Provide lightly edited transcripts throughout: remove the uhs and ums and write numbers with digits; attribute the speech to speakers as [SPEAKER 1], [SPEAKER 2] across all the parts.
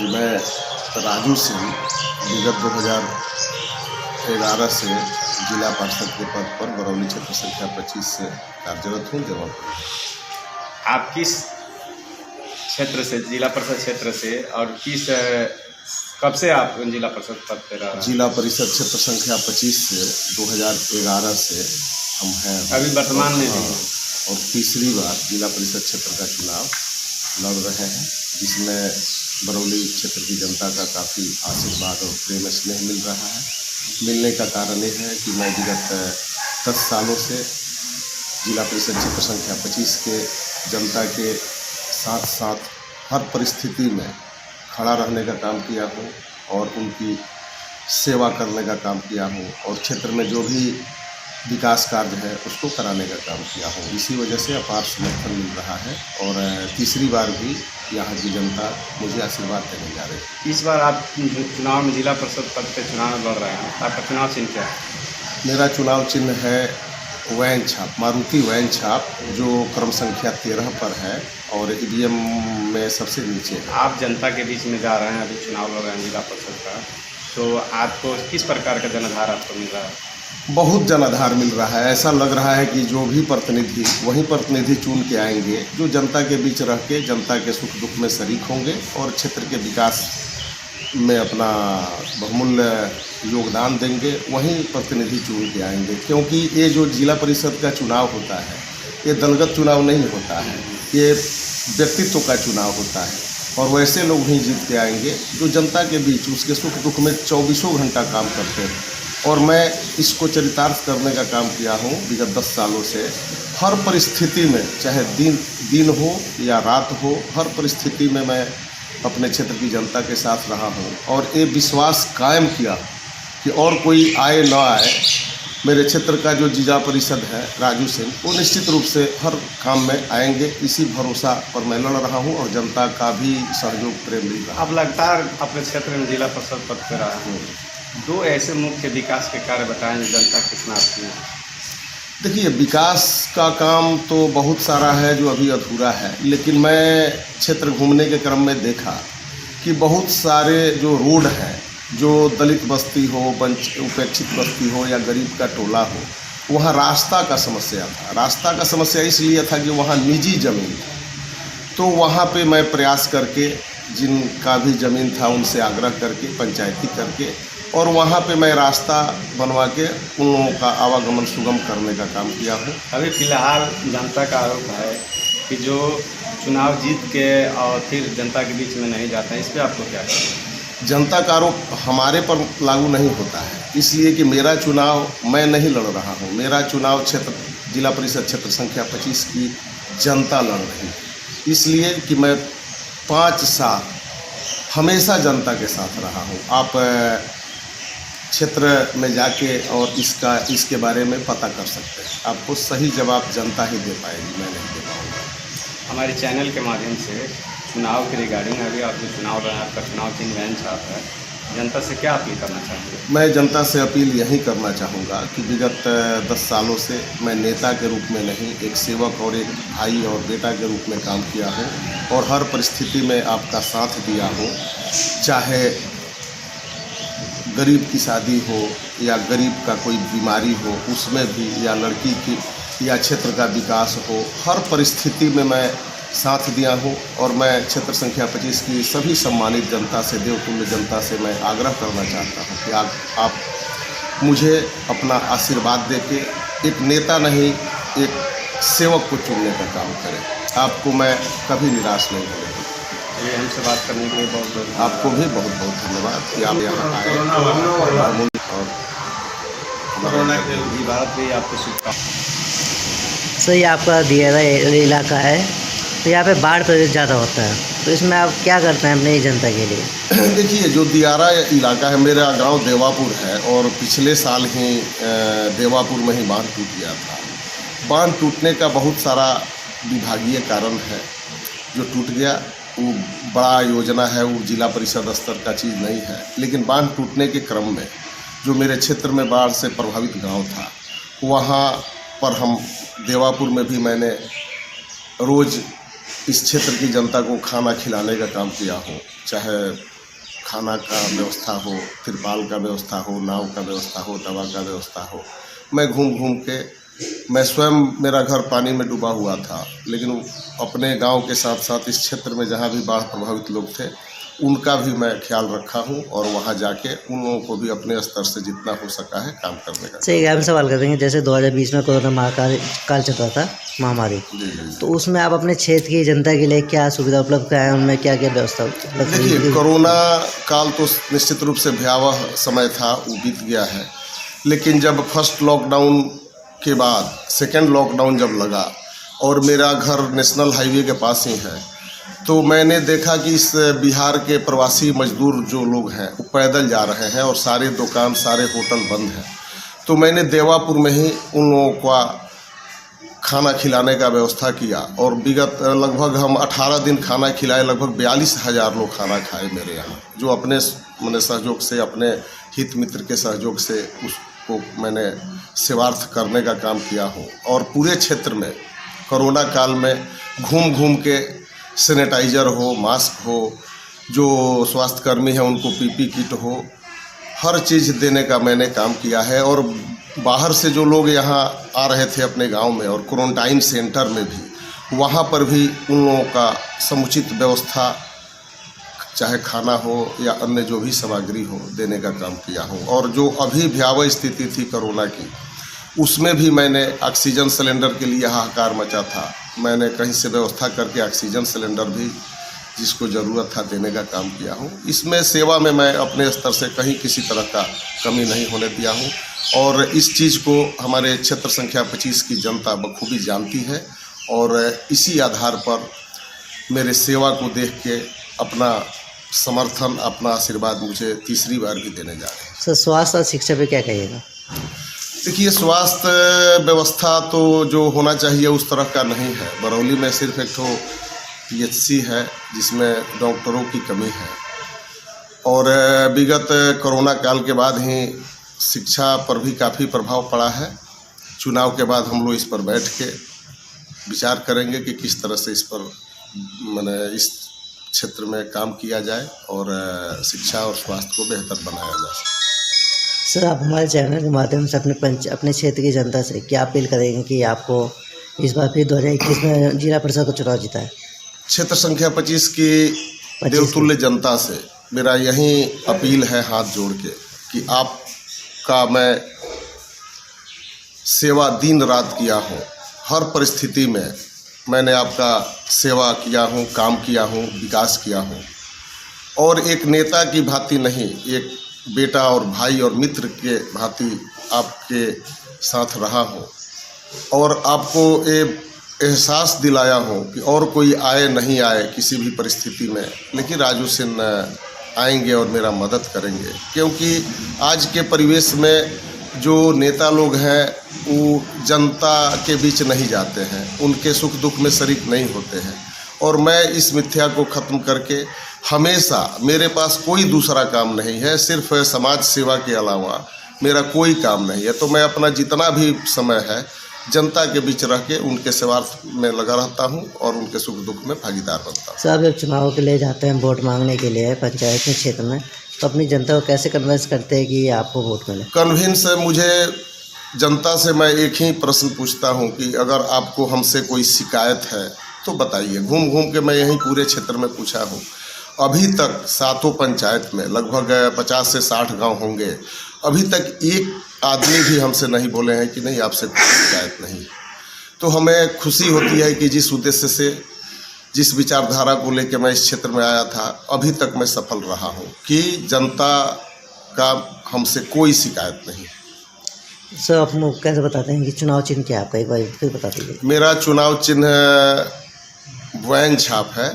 [SPEAKER 1] कि मैं राजू सिंह विगत 2011 से जिला पार्षद के पद पर बरौली क्षेत्र संख्या 25 से कार्यरत हूँ देवापुर।
[SPEAKER 2] आप किस क्षेत्र से, जिला परिषद क्षेत्र से, और कब से आप जिला परिषद पद पर रह रहे हैं?
[SPEAKER 1] जिला परिषद क्षेत्र संख्या 25 से 2011 से हम हैं
[SPEAKER 2] अभी वर्तमान में भी
[SPEAKER 1] और तीसरी बार जिला परिषद क्षेत्र का चुनाव लड़ रहे हैं, जिसमें बरौली क्षेत्र की जनता का काफ़ी आशीर्वाद और प्रेम स्नेह मिल रहा है। मिलने का कारण ये है कि मैं विगत 10 सालों से जिला परिषद क्षेत्र संख्या 25 के जनता के साथ साथ हर परिस्थिति में खड़ा रहने का काम किया हूँ और उनकी सेवा करने का काम किया हूँ और क्षेत्र में जो भी विकास कार्य है उसको कराने का काम किया हूँ। इसी वजह से अपार समर्थन मिल रहा है और तीसरी बार भी यहाँ की जनता मुझे आशीर्वाद देने जा रही है।
[SPEAKER 2] इस बार आप चुनाव में जिला परिषद पद पे चुनाव लड़ रहे हैं, आपका चुनाव चिन्ह क्या है?
[SPEAKER 1] मेरा चुनाव चिन्ह है वैन छाप, मारुति वैन छाप, जो क्रम संख्या 13 पर है और ईवीएम में सबसे नीचे है।
[SPEAKER 2] आप जनता के बीच में जा रहे हैं, अभी चुनाव लड़ रहे हैं जिला परिषद का, तो आपको किस प्रकार का जनाधार आपको मिल रहा है?
[SPEAKER 1] बहुत जनाधार मिल रहा है। ऐसा लग रहा है कि जो भी प्रतिनिधि वही प्रतिनिधि चुन के आएंगे जो जनता के बीच रह के जनता के सुख दुख में शरीक होंगे और क्षेत्र के विकास में अपना बहुमूल्य योगदान देंगे, वहीं प्रतिनिधि चुन के आएंगे। क्योंकि ये जो जिला परिषद का चुनाव होता है ये दलगत चुनाव नहीं होता है, ये व्यक्तित्व का चुनाव होता है और वैसे लोग ही जीत के आएंगे जो जनता के बीच उसके सुख दुख में 24 घंटा काम करते हैं। और मैं इसको चरितार्थ करने का काम किया हूँ विगत 10 सालों से। हर परिस्थिति में, चाहे दिन हो या रात हो, हर परिस्थिति में मैं अपने क्षेत्र की जनता के साथ रहा हूँ और ये विश्वास कायम किया कि और कोई आए न आए, मेरे क्षेत्र का जो जिला परिषद है राजू सिंह, वो निश्चित रूप से हर काम में आएंगे। इसी भरोसा पर मैं लड़ रहा हूँ और जनता का भी सहयोग प्रेम मिल रहा है।
[SPEAKER 2] आप लगातार अपने क्षेत्र में जिला परिषद पद पर रहे हैं, दो ऐसे मुख्य विकास के कार्य बताएं जो जनता के चुनाव की है।
[SPEAKER 1] देखिए, विकास का काम तो बहुत सारा है जो अभी अधूरा है, लेकिन मैं क्षेत्र घूमने के क्रम में देखा कि बहुत सारे जो रोड हैं, जो दलित बस्ती हो, उपेक्षित बस्ती हो या गरीब का टोला हो, वहाँ रास्ता का समस्या था। रास्ता का समस्या इसलिए था कि वहाँ निजी ज़मीन था। तो वहाँ पे मैं प्रयास करके जिनका भी ज़मीन था उनसे आग्रह करके पंचायती करके और वहाँ पे मैं रास्ता बनवा के उन लोगों का आवागमन सुगम करने का काम किया हूँ।
[SPEAKER 2] अभी फिलहाल जनता का आरोप है कि जो चुनाव जीत के और फिर जनता के बीच में नहीं जाते हैं, इस पर आपको क्या कहना?
[SPEAKER 1] जनता का आरोप हमारे पर लागू नहीं होता है, इसलिए कि मेरा चुनाव मैं नहीं लड़ रहा हूँ। मेरा चुनाव क्षेत्र जिला परिषद क्षेत्र संख्या 25 की जनता लड़ रही है, इसलिए कि मैं 5 साल हमेशा जनता के साथ रहा हूँ। आप क्षेत्र में जाके और इसके बारे में पता कर सकते हैं। आपको सही जवाब जनता ही दे पाएगी, मैं नहीं दे पाऊँगा।
[SPEAKER 2] हमारे चैनल के माध्यम से चुनाव के रिगार्डिंग अभी आप जो चुनाव रहे हैं, आपका चुनाव चिन्ह वैन छाप है, जनता से क्या अपील करना चाहेंगे?
[SPEAKER 1] मैं जनता से अपील यही करना चाहूँगा कि विगत 10 सालों से मैं नेता के रूप में नहीं, एक सेवक और एक भाई और बेटा के रूप में काम किया हूँ और हर परिस्थिति में आपका साथ दिया हूँ। चाहे गरीब की शादी हो या गरीब का कोई बीमारी हो उसमें भी, या लड़की की या क्षेत्र का विकास हो, हर परिस्थिति में मैं साथ दिया हूँ। और मैं क्षेत्र संख्या 25 की सभी सम्मानित जनता से, देवतुल्य जनता से मैं आग्रह करना चाहता हूँ कि आप मुझे अपना आशीर्वाद देके एक नेता नहीं, एक सेवक को चुनने का काम करें। आपको मैं कभी निराश नहीं करूँगा।
[SPEAKER 2] ये हमसे बात करने के लिए बहुत बहुत
[SPEAKER 1] आपको भी बहुत बहुत धन्यवाद कि आप यहाँ आए और
[SPEAKER 2] कोरोना के भी भारत भी आपको शुभकामनाएं।
[SPEAKER 3] सही, आपका दियारा इलाका है तो यहाँ पे बाढ़ तो ज़्यादा होता है, तो इसमें आप क्या करते हैं अपनी जनता के लिए?
[SPEAKER 1] देखिए, जो दियारा इलाका है, मेरा गांव देवापुर है और पिछले साल ही देवापुर में ही बांध टूट गया था। बांध टूटने का बहुत सारा विभागीय कारण है, जो टूट गया वो बड़ा योजना है, वो जिला परिषद स्तर का चीज़ नहीं है। लेकिन बांध टूटने के क्रम में जो मेरे क्षेत्र में बाढ़ से प्रभावित गांव था, वहाँ पर हम देवापुर में भी मैंने रोज़ इस क्षेत्र की जनता को खाना खिलाने का काम किया हूँ, चाहे खाना का व्यवस्था हो, तिरपाल का व्यवस्था हो, नाव का व्यवस्था हो, दवा का व्यवस्था हो। मैं घूम घूम के, मैं स्वयं, मेरा घर पानी में डूबा हुआ था, लेकिन अपने गांव के साथ साथ इस क्षेत्र में जहां भी बाढ़ प्रभावित लोग थे उनका भी मैं ख्याल रखा हूं और वहां जाके उन लोगों को भी अपने स्तर से जितना हो सका है काम करने का।
[SPEAKER 3] सही, हम सवाल कर देंगे, जैसे 2020 में कोरोना महाकाल काल चल रहा था, महामारी, तो उसमें आप अपने क्षेत्र की जनता के लिए क्या सुविधा उपलब्ध कराएं, उनमें क्या क्या व्यवस्था उपलब्ध?
[SPEAKER 1] देखिए, कोरोना काल तो निश्चित रूप से भयावह समय था, वो बीत गया है, लेकिन जब फर्स्ट लॉकडाउन के बाद सेकेंड लॉकडाउन जब लगा और मेरा घर नेशनल हाईवे के पास ही है, तो मैंने देखा कि इस बिहार के प्रवासी मजदूर जो लोग हैं वो पैदल जा रहे हैं और सारे दुकान, सारे होटल बंद हैं। तो मैंने देवापुर में ही उन लोगों का खाना खिलाने का व्यवस्था किया और विगत लगभग हम 18 दिन खाना खिलाए, लगभग 42,000 लोग खाना खाए मेरे यहाँ, जो अपने मैंने सहयोग से, अपने हित मित्र के सहयोग से उसको मैंने सेवार्थ करने का काम किया हूँ। और पूरे क्षेत्र में कोरोना काल में घूम घूम के सैनिटाइज़र हो, मास्क हो, जो स्वास्थ्यकर्मी हैं उनको पीपी किट हो, हर चीज़ देने का मैंने काम किया है। और बाहर से जो लोग यहाँ आ रहे थे अपने गांव में और क्वारंटाइन सेंटर में भी, वहाँ पर भी उन लोगों का समुचित व्यवस्था, चाहे खाना हो या अन्य जो भी सामग्री हो, देने का काम किया हूँ। और जो अभी भयावह स्थिति थी कोरोना की, उसमें भी मैंने ऑक्सीजन सिलेंडर के लिए हाहाकार मचा था, मैंने कहीं से व्यवस्था करके ऑक्सीजन सिलेंडर भी जिसको ज़रूरत था देने का काम किया हूँ। इसमें सेवा में मैं अपने स्तर से कहीं किसी तरह का कमी नहीं होने दिया हूँ और इस चीज़ को हमारे क्षेत्र संख्या 25 की जनता बखूबी जानती है और इसी आधार पर मेरे सेवा को देख के अपना समर्थन, अपना आशीर्वाद मुझे तीसरी बार भी देने जा रहे हैं।
[SPEAKER 3] सर, स्वास्थ्य और शिक्षा पे क्या कहिएगा?
[SPEAKER 1] देखिए, स्वास्थ्य व्यवस्था तो जो होना चाहिए उस तरह का नहीं है। बरौली में सिर्फ एक ठो PHC है जिसमें डॉक्टरों की कमी है और विगत कोरोना काल के बाद ही शिक्षा पर भी काफ़ी प्रभाव पड़ा है। चुनाव के बाद हम लोग इस पर बैठ के विचार करेंगे कि किस तरह से इस पर मैंने इस क्षेत्र में काम किया जाए और शिक्षा और स्वास्थ्य को बेहतर बनाया जा सके।
[SPEAKER 3] सर, आप हमारे चैनल के माध्यम से अपने क्षेत्र की जनता से क्या अपील करेंगे कि आपको इस बार फिर 2021 में जिला परिषद का चुनाव जीता है?
[SPEAKER 1] क्षेत्र संख्या 25 की देवतुल्य जनता से मेरा यही अपील है हाथ जोड़ के कि आपका मैं सेवा दिन रात किया हूँ, हर परिस्थिति में मैंने आपका सेवा किया हूँ, काम किया हूँ, विकास किया हूँ और एक नेता की भांति नहीं, एक बेटा और भाई और मित्र के भांति आपके साथ रहा हूँ और आपको ये एहसास दिलाया हूँ कि और कोई आए नहीं आए किसी भी परिस्थिति में, लेकिन राजू सिंह आएंगे और मेरा मदद करेंगे। क्योंकि आज के परिवेश में जो नेता लोग हैं वो जनता के बीच नहीं जाते हैं, उनके सुख दुख में शरीक नहीं होते हैं और मैं इस मिथ्या को ख़त्म करके हमेशा, मेरे पास कोई दूसरा काम नहीं है, सिर्फ समाज सेवा के अलावा मेरा कोई काम नहीं है, तो मैं अपना जितना भी समय है जनता के बीच रह के उनके सेवार्थ में लगा रहता हूं और उनके सुख दुख में भागीदार बनता हूं।
[SPEAKER 3] साहब, जब चुनाव के लिए जाते हैं वोट मांगने के लिए पंचायत के क्षेत्र में, तो अपनी जनता को कैसे कन्विंस करते हैं कि आपको वोट मिले?
[SPEAKER 1] कन्विंस मुझे जनता से मैं एक ही प्रश्न पूछता हूं कि अगर आपको हमसे कोई शिकायत है तो बताइए। घूम घूम के मैं यहीं पूरे क्षेत्र में पूछा हूं। अभी तक 7 पंचायत में लगभग 50 से 60 गांव होंगे, अभी तक एक आदमी भी हमसे नहीं बोले हैं कि नहीं आपसे कोई शिकायत नहीं। तो हमें खुशी होती है कि जिस उद्देश्य से, जिस विचारधारा को लेकर मैं इस क्षेत्र में आया था, अभी तक मैं सफल रहा हूं कि जनता का हमसे कोई शिकायत नहीं।
[SPEAKER 3] सर, आप लोग कैसे बताते हैं कि चुनाव चिन्ह क्या है आपका, एक बार फिर बता दीजिए।
[SPEAKER 1] मेरा चुनाव चिन्ह वैन छाप है,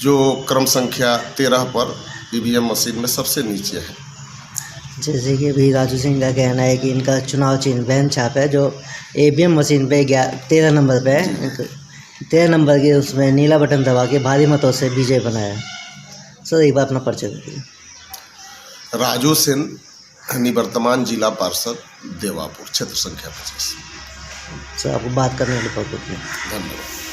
[SPEAKER 1] जो क्रम संख्या 13 पर EVM मशीन में सबसे नीचे है।
[SPEAKER 3] जैसे कि अभी राजू सिंह का कहना है कि इनका चुनाव चिन्ह वैन छाप है, जो EVM मशीन पे 13 नंबर पे है, 13 नंबर के उसमें नीला बटन दबा के भारी मतों से विजय बनाया। सर, एक बार अपना परिचय दीजिए।
[SPEAKER 1] राजू सिंह, निवर्तमान जिला पार्षद देवापुर, क्षेत्र संख्या 25।
[SPEAKER 3] सर, आपको बात करने के लिए बहुत बहुत
[SPEAKER 1] धन्यवाद।